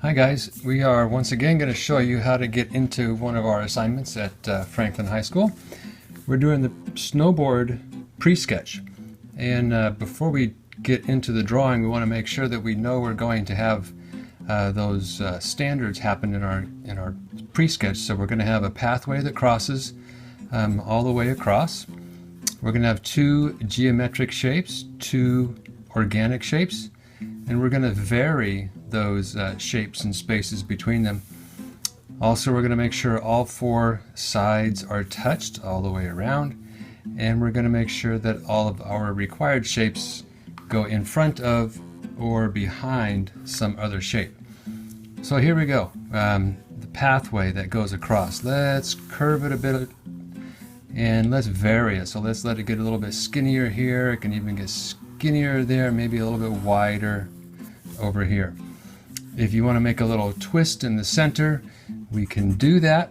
Hi guys, we are once again going to show you how to get into one of our assignments at Franklin High School. We're doing the Snowboard Presketch, and before we get into the drawing we want to make sure that we know we're going to have those standards happen in our pre-sketch. So we're going to have a pathway that crosses all the way across. We're going to have two geometric shapes, two organic shapes, and we're going to vary those shapes and spaces between them. Also, we're going to make sure all four sides are touched all the way around, and we're going to make sure that all of our required shapes go in front of or behind some other shape. So here we go. The pathway that goes across. Let's curve it a bit and let's vary it. So let's let it get a little bit skinnier here. It can even get skinnier there, maybe a little bit wider over here. If you want to make a little twist in the center, we can do that.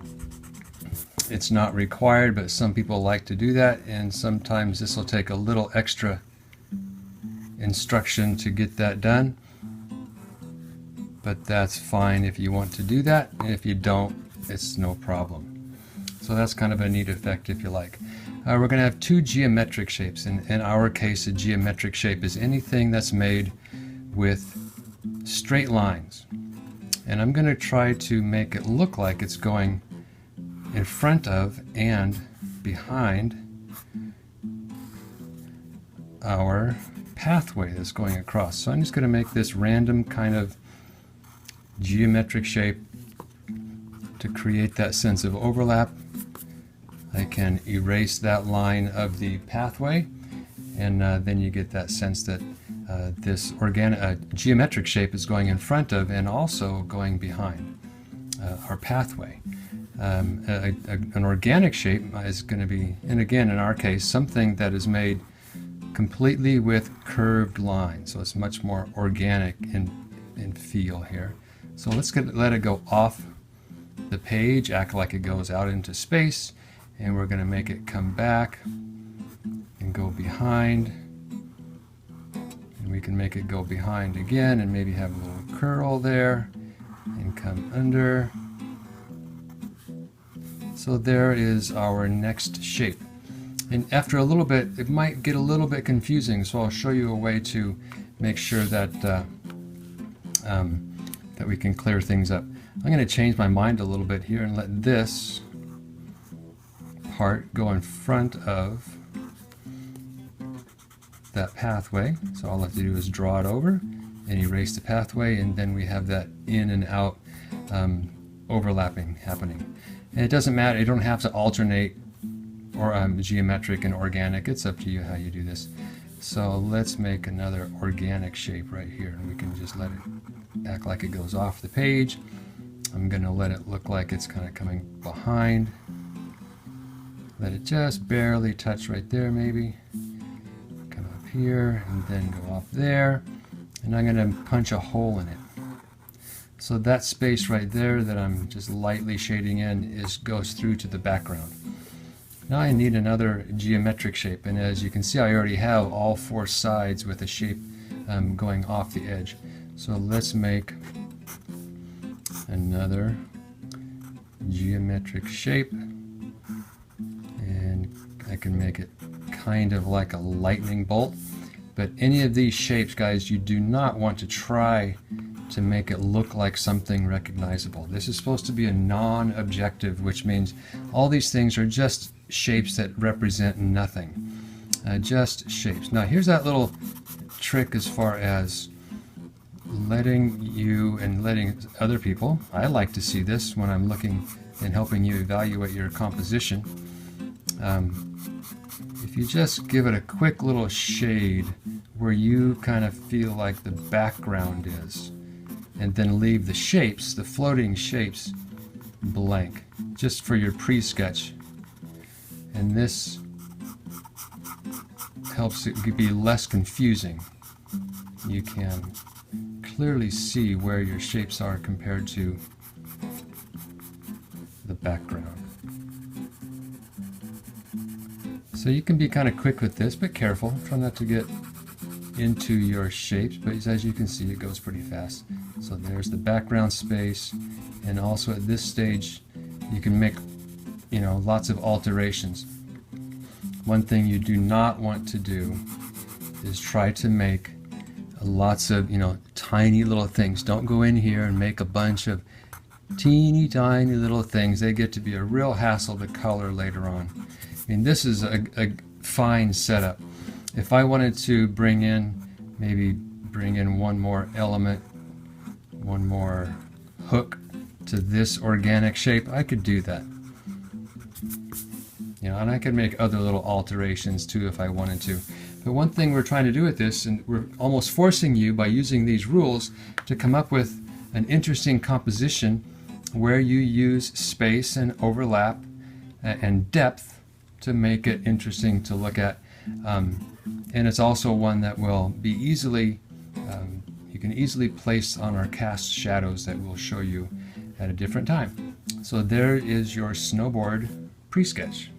It's not required, but some people like to do that, and sometimes this will take a little extra instruction to get that done. But that's fine if you want to do that, and if you don't, it's no problem. So that's kind of a neat effect if you like. We're going to have two geometric shapes. In our case, a geometric shape is anything that's made with straight lines. And I'm going to try to make it look like it's going in front of and behind our pathway that's going across. So I'm just going to make this random kind of geometric shape to create that sense of overlap. I can erase that line of the pathway, and then you get that sense that this geometric shape is going in front of and also going behind our pathway. An organic shape is going to be, and again in our case, something that is made completely with curved lines. So it's much more organic in feel here. So let's let it go off the page, act like it goes out into space, and we're going to make it come back and go behind. And we can make it go behind again and maybe have a little curl there and come under. So there is our next shape. And after a little bit, it might get a little bit confusing, so I'll show you a way to make sure that that we can clear things up. I'm going to change my mind a little bit here and let this part go in front of that pathway. So all I have to do is draw it over and erase the pathway, and then we have that in and out overlapping happening. And it doesn't matter, you don't have to alternate or geometric and organic. It's up to you how you do this. So let's make another organic shape right here, and we can just let it act like it goes off the page. I'm going to let it look like it's kind of coming behind. Let it just barely touch right there maybe. Come up here and then go up there. And I'm going to punch a hole in it. So that space right there that I'm just lightly shading in goes through to the background. Now I need another geometric shape, and as you can see I already have all four sides with a shape going off the edge. So let's make another geometric shape, and I can make it kind of like a lightning bolt. But any of these shapes, guys, you do not want to try to make it look like something recognizable. This is supposed to be a non-objective, which means all these things are just shapes that represent nothing. Just shapes. Now here's that little trick as far as letting you and letting other people. I like to see this when I'm looking and helping you evaluate your composition. If you just give it a quick little shade where you kind of feel like the background is, and then leave the shapes, the floating shapes, blank, just for your pre-sketch. And this helps it be less confusing. You can clearly see where your shapes are compared to the background. So you can be kind of quick with this, but careful. Try not to get into your shapes, but as you can see, it goes pretty fast. So there's the background space, and also at this stage you can make, you know, lots of alterations. One thing you do not want to do is try to make lots of, you know, tiny little things. Don't go in here and make a bunch of teeny tiny little things. They get to be a real hassle to color later on. I mean, this is a fine setup. If I wanted to maybe bring in one more element, one more hook to this organic shape, I could do that. You know, and I could make other little alterations too if I wanted to. But one thing we're trying to do with this, and we're almost forcing you by using these rules to come up with an interesting composition where you use space and overlap and depth to make it interesting to look at. And it's also one that will be easily, you can easily place on our cast shadows that we'll show you at a different time. So there is your Snowboard Presketch.